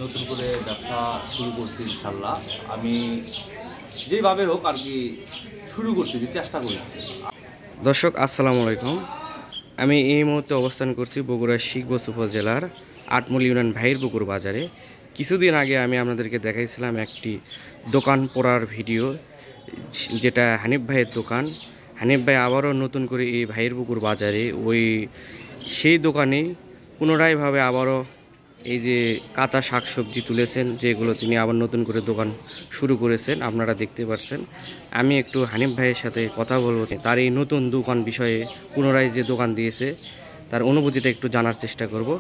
নতুন করে ব্যবসা শুরু করছি ইনশাল্লাহ। আমি যেভাবে হোক আর কি শুরু করতে চেষ্টা করছি। দর্শক আসসালামু আলাইকুম। আমি এই মুহূর্তে অবস্থান করছি বগুড়া শিখবস উপজেলার আটমূল ইউনিয়ন ভাইয়ের পুকুর বাজারে। কিছুদিন আগে আমি আপনাদেরকে দেখাইছিলাম একটি দোকান পড়ার ভিডিও, যেটা হানিফ ভাইয়ের দোকান। হানিফ ভাই আবারও নতুন করে এই ভাইয়ের পুকুর বাজারে সেই দোকানে পুনরায়ভাবে আবারও এই যে কাঁচা শাকসবজি তুলেছেন, যেগুলো তিনি আবার নতুন করে দোকান শুরু করেছেন, আপনারা দেখতে পাচ্ছেন। আমি একটু হানিফ ভাইয়ের সাথে কথা বলবো, তার এই নতুন দোকান বিষয়ে, পুনরায় যে দোকান দিয়েছে তার অনুভূতিটা একটু জানার চেষ্টা করব।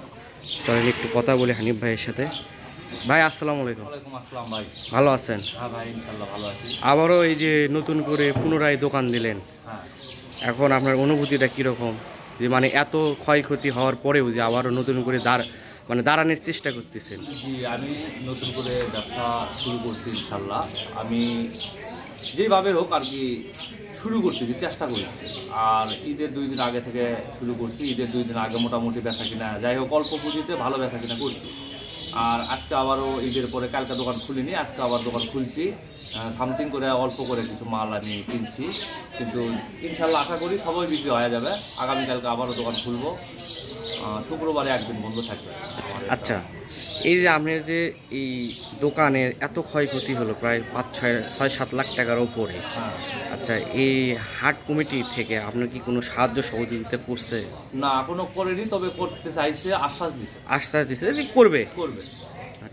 চলেন একটু কথা বলি হানিফ ভাইয়ের সাথে। ভাই আসসালামু আলাইকুম। ওয়ালাইকুম আসসালাম ভাই। ভালো আছেন? হ্যাঁ ভাই, ইনশাল্লাহ ভালো আছি। আবারও এই যে নতুন করে পুনরায় দোকান দিলেন, হ্যাঁ, এখন আপনার অনুভূতিটা কীরকম? যে মানে এত ক্ষয়ক্ষতি হওয়ার পরেও যে আবারও নতুন করে দাঁড়ানোর চেষ্টা করতেছেন। জি, আমি নতুন করে ব্যবসা শুরু করছি ইনশাল্লাহ। আমি যেভাবে হোক আর কি শুরু করতে চেষ্টা করছি। আর ঈদের 2 দিন আগে থেকে শুরু করছি। ঈদের 2 দিন আগে মোটামুটি বেচা কিনা, যাই হোক অল্প পুঁজিতে ভালো বেচা কিনা করছি। আর আজকে আবারও ঈদের পরে, কালকে দোকান খুলিনি, আজকে আবার দোকান খুলছি। সামথিং করে অল্প করে কিছু মাল আমি কিনছি, কিন্তু ইনশাল্লাহ আশা করি সবাই বিক্রি হয়ে যাবে। আগামীকালকে আবারও দোকান খুলবো। শুক্রবারে একদিন বন্ধ থাকবে। আচ্ছা, এই যে আপনার যে এই দোকানের এত ক্ষয়ক্ষতি হলো, প্রায় 5-6-7 লাখ টাকার ওপরে। হ্যাঁ। আচ্ছা, এই হাট কমিটি থেকে আপনার কি কোনো সাহায্য সহযোগিতা করছে? না, এখনো করেনি, তবে করতে চাইছে, আশ্বাস দিছে। আশ্বাস দিচ্ছে যে করবে। করবে।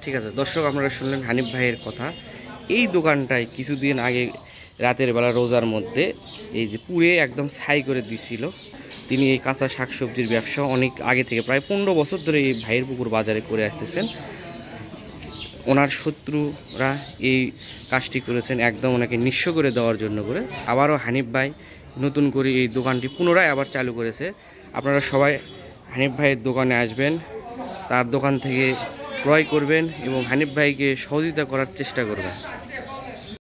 ঠিক আছে দর্শক, আপনারা শুনলেন হানিফ ভাইয়ের কথা। এই দোকানটায় কিছুদিন আগে রাতের বেলা রোজার মধ্যে এই যে পুড়ে একদম ছাই করে দিছিল। তিনি এই কাঁচা শাকসবজির ব্যবসা অনেক আগে থেকে, প্রায় 15 বছর ধরে এই ভাইয়ের পুকুর বাজারে করে আসতেছেন। ওনার শত্রুরা এই কাজটি করেছেন একদম ওনাকে নিঃস্ব করে দেওয়ার জন্য করে। আবারও হানিফ ভাই নতুন করে এই দোকানটি পুনরায় আবার চালু করেছে। আপনারা সবাই হানিফ ভাইয়ের দোকানে আসবেন, তার দোকান থেকে ক্রয় করবেন এবং হানিফ ভাইকে সহযোগিতা করার চেষ্টা করবেন।